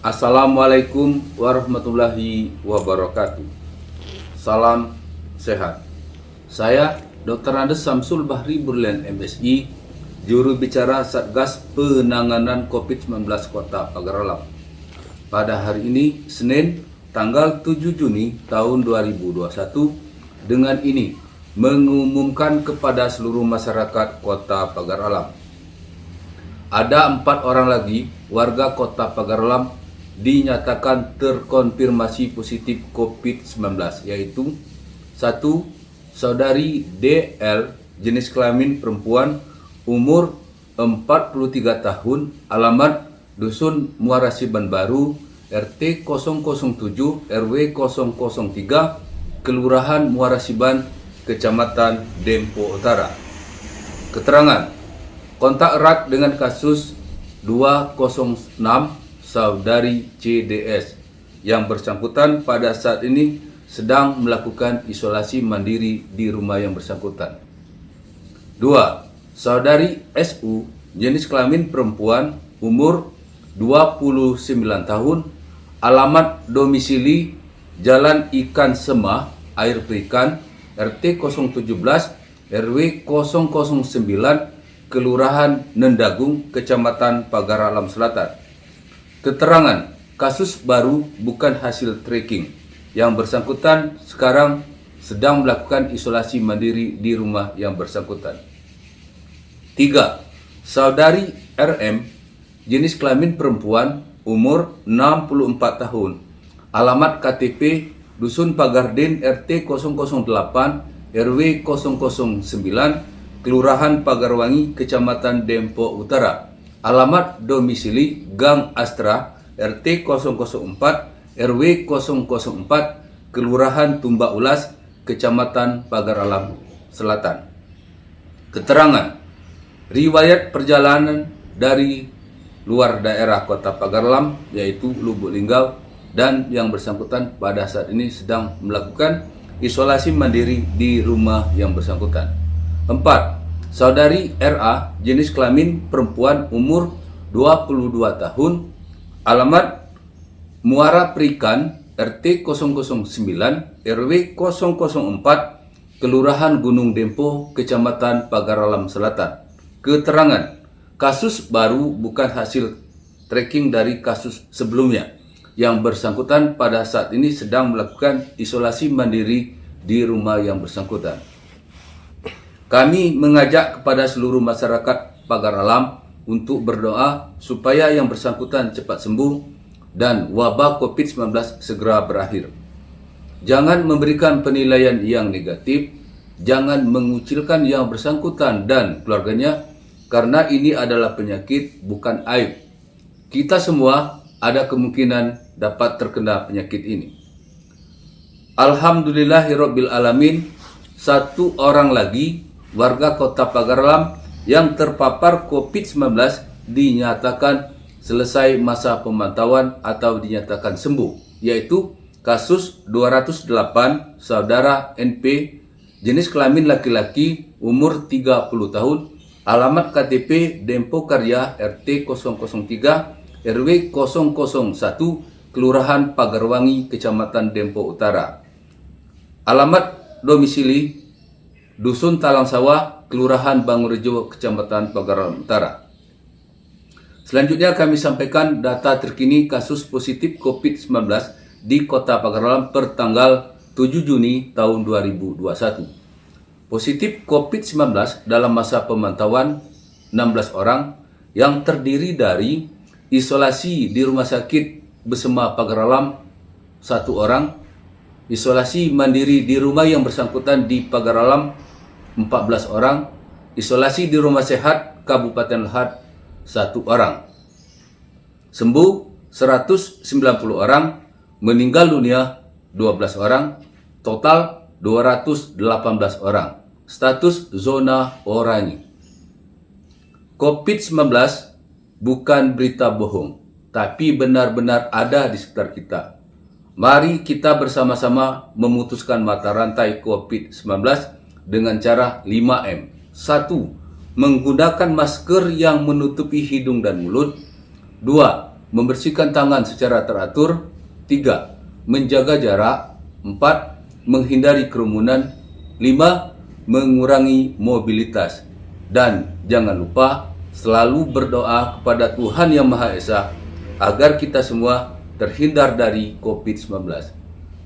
Assalamualaikum warahmatullahi wabarakatuh. Salam sehat. Saya Dr. Andes Samsul Bahri Burlian MSI, juru bicara Satgas Penanganan COVID-19 Kota Pagar Alam. Pada hari ini, Senin, tanggal 7 Juni tahun 2021, dengan ini mengumumkan kepada seluruh masyarakat Kota Pagar Alam. Ada 4 orang lagi warga Kota Pagar Alam dinyatakan terkonfirmasi positif COVID-19, yaitu 1. Saudari DL, jenis kelamin perempuan, umur 43 tahun, alamat Dusun Muara Siban Baru, RT 007 RW 003, Kelurahan Muara Siban, Kecamatan Dempo Utara. Keterangan kontak erat dengan kasus 206 saudari CDS yang bersangkutan pada saat ini sedang melakukan isolasi mandiri di rumah yang bersangkutan. 2. Saudari SU, jenis kelamin perempuan, umur 29 tahun, alamat domisili Jalan Ikan Semah, Air Perikan, RT 017 RW 009, Kelurahan Nendagung, Kecamatan Pagar Alam Selatan. Keterangan kasus baru bukan hasil tracking. Yang bersangkutan sekarang sedang melakukan isolasi mandiri di rumah yang bersangkutan. 3. Saudari RM, jenis kelamin perempuan, umur 64 tahun, alamat KTP Dusun Pagardin RT 008 RW 009, Kelurahan Pagarwangi, Kecamatan Dempo Utara. Alamat domisili Gang Astra, RT 004 RW 004, Kelurahan Tumba Ulas, Kecamatan Pagar Alam Selatan. Keterangan riwayat perjalanan dari luar daerah Kota Pagar Alam, yaitu Lubuk Linggau, dan yang bersangkutan pada saat ini sedang melakukan isolasi mandiri di rumah yang bersangkutan. 4. Saudari RA, jenis kelamin perempuan, umur 22 tahun, alamat Muara Perikan, RT 009 RW 004, Kelurahan Gunung Dempo, Kecamatan Pagar Alam Selatan. Keterangan kasus baru bukan hasil tracking dari kasus sebelumnya. Yang bersangkutan pada saat ini sedang melakukan isolasi mandiri di rumah yang bersangkutan. Kami mengajak kepada seluruh masyarakat Pagar Alam untuk berdoa supaya yang bersangkutan cepat sembuh dan wabah COVID-19 segera berakhir. Jangan memberikan penilaian yang negatif, jangan mengucilkan yang bersangkutan dan keluarganya, karena ini adalah penyakit, bukan aib. Kita semua ada kemungkinan dapat terkena penyakit ini. Alhamdulillahirabbil alamin, 1 orang lagi warga Kota Pagar Alam yang terpapar COVID-19 dinyatakan selesai masa pemantauan atau dinyatakan sembuh, yaitu kasus 208 saudara NP, jenis kelamin laki-laki, umur 30 tahun, alamat KTP Dempo Karya RT 003 RW 001, Kelurahan Pagarwangi, Kecamatan Dempo Utara. Alamat domisili Dusun Talang Sawah, Kelurahan Bangurejo, Kecamatan Pagar Alam Utara. Selanjutnya kami sampaikan data terkini kasus positif COVID-19 di Kota Pagar Alam per tanggal 7 Juni tahun 2021. Positif COVID-19 dalam masa pemantauan 16 orang yang terdiri dari isolasi di Rumah Sakit Besema Pagar Alam 1 orang, isolasi mandiri di rumah yang bersangkutan di Pagar Alam 14 orang, isolasi di Rumah Sehat Kabupaten Lahat 1 orang. Sembuh 190 orang, meninggal dunia 12 orang, total 218 orang. Status zona oranye. COVID-19 bukan berita bohong, tapi benar-benar ada di sekitar kita. Mari kita bersama-sama memutuskan mata rantai COVID-19 dengan cara 5M. 1. Menggunakan masker yang menutupi hidung dan mulut. 2. membersihkan tangan secara teratur. 3. Menjaga jarak. 4. Menghindari kerumunan. 5. Mengurangi mobilitas. Dan jangan lupa selalu berdoa kepada Tuhan Yang Maha Esa agar kita semua terhindar dari COVID-19.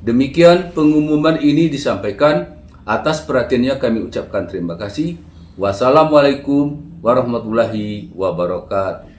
Demikian pengumuman ini disampaikan. Atas perhatiannya kami ucapkan terima kasih. Wassalamualaikum warahmatullahi wabarakatuh.